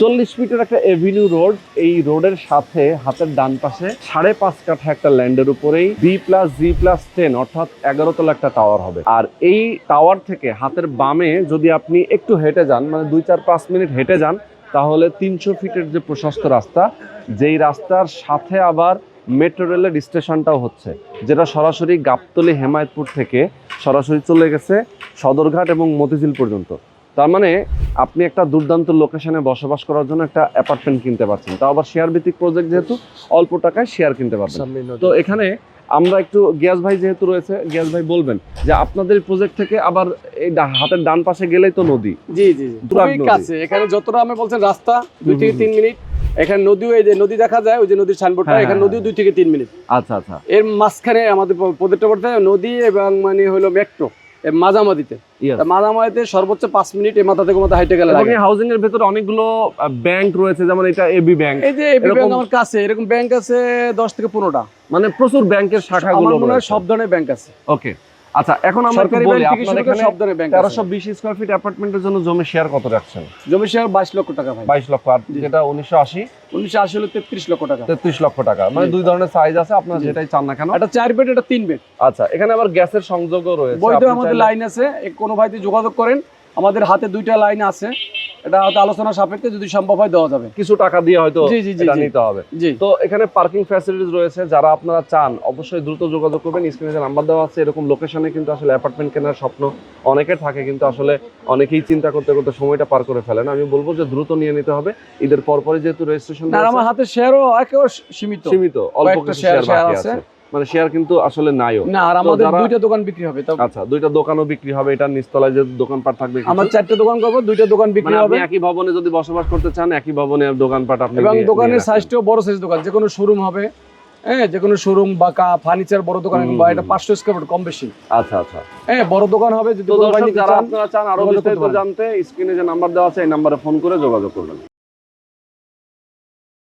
40 ফিটের একটা Avenue road, এই রোডের সাথে হাতের ডান পাশে 5.5 কাঠা একটা ল্যান্ডের উপরেই B+G+10 অর্থাৎ 11 তলা একটা টাওয়ার হবে। আর এই টাওয়ার থেকে হাতের বামে যদি আপনি একটু হেঁটে যান, মানে 2-4-5 মিনিট হেঁটে যান, তাহলে 300 ফিটের যে প্রশস্ত রাস্তা, যেই রাস্তার সাথে আবার মেট্রো রেলের স্টেশনটাও হচ্ছে, যেটা সরাসরি গাবতলী হেমায়তপুর থেকে সরাসরি চলে গেছে সদরঘাট এবং মতিঝিল পর্যন্ত। তার মানে আপনি একটা দুর্দান্ত লোকেশনে বসবাস করার জন্য একটা অ্যাপার্টমেন্ট কিনতে পারছেন, তাও আবার শেয়ার ভিত্তিক প্রজেক্ট, যেহেতু অল্প টাকায় শেয়ার কিনতে পারবেন। তো এখানে আমরা একটু গিয়াস ভাই যেহেতু রয়েছে, গিয়াস ভাই বলবেন যে আপনাদের প্রজেক্ট থেকে আবার এই হাতের ডান পাশে গেলেই তো নদী। জি জি খুবই কাছে, এখানে যতটা আমি বলছেন রাস্তা 2 থেকে 3 মিনিট, এখানে নদীও, এই যে নদী দেখা যায়, ওই যে নদীর সাইনবোর্ডটা, এখানে নদীও 2 থেকে 3 মিনিট। আচ্ছা আচ্ছা, এর মাঝখানে আমাদের প্রজেক্টটা পড়তে নদী এবং মানে হলো মেট্রো মাঝামাঝিতে, মাঝামাঝিতে সর্বোচ্চ 5 মিনিট এই মাথা থেকে মাথা হাইটে গেলে লাগে। হাউজিং এর ভিতরে অনেকগুলো ব্যাংক রয়েছে, যেমন এটা এবি ব্যাংক, এই যে এবি ব্যাংক আমার কাছে, এরকম ব্যাংক আছে 10 থেকে 15টা, মানে প্রচুর ব্যাংকের শাখাগুলো আমার মনে হয় সব ধরনের ব্যাংক আছে। ওকে, আচ্ছা, এখন আমরা সরকারি বলি ব্যাংক থেকে আপনাদের এখানে সব ধরনের ব্যাংক আছে। 1320 স্কয়ার ফিট অ্যাপার্টমেন্টের জন্য জমি শেয়ার কত রাখছেন? জমি শেয়ার 22 লক্ষ টাকা ভাই। 22 লক্ষ, আর যেটা 1980 হলো 33 লক্ষ টাকা। 33 লক্ষ টাকা, মানে দুই ধরনের সাইজ আছে, আপনারা যেটাই চান না কেন। এটা 4 বেড, এটা 3 বেড। আচ্ছা, এখানে আবার গ্যাসের সংযোগও রয়েছে, বৈধ আমাদের লাইন আছে, কোনো ভাইতে যোগাযোগ করেন, আমাদের হাতে 2টা লাইন আছে, এটা হয়তো আলোচনা সাপেক্ষে যদি সম্ভব হয় দেওয়া যাবে, কিছু টাকা দিয়ে হয়তো এটা নিতে হবে। তো এখানে পার্কিং ফ্যাসিলিটিস রয়েছে, যারা আপনারা চান অবশ্যই দ্রুত যোগাযোগ করবেন। স্ক্রিনে যে নাম্বার দেওয়া আছে, এরকম লোকেশনে কিন্তু আসলে অ্যাপার্টমেন্ট কেনার স্বপ্ন অনেকের থাকে, কিন্তু আসলে অনেকেই চিন্তা করতে করতে সময়টা পার করে ফেলেন। আমি বলবো যে দ্রুত নিয়ে নিতে হবে, ঈদের পরপরই যেহেতু রেজিস্ট্রেশন। আর আমার হাতে শেয়ারও একেবারে সীমিত, অল্প কিছু শেয়ার আছে, মানে শেয়ার কিন্তু আসলে নাইও না। আর আমাদের 2টা দোকান বিক্রি হবে। আচ্ছা, 2টা দোকানও বিক্রি হবে, এটার নিচতলায় যে দোকানপাট থাকবে। আমার 4টে দোকান করব, 2টা দোকান বিক্রি হবে। আপনি একই ভবনে যদি বসবাস করতে চান, একই ভবনে দোকানপাট আপনি, এবং দোকানের সাইজটাও বড় সাইজ দোকান, যে কোনো শোরুম হবে, হ্যাঁ, যে কোনো শোরুম বা ফার্নিচার বড় দোকান, বা এটা 500 স্কয়ার ফুট কম বেশি। আচ্ছা আচ্ছা, হ্যাঁ, বড় দোকান হবে। যদি যারা আপনারা চান আরো বিস্তারিত জানতে, স্ক্রিনে যে নাম্বার দেওয়া আছে এই নম্বরে ফোন করে যোগাযোগ করবেন।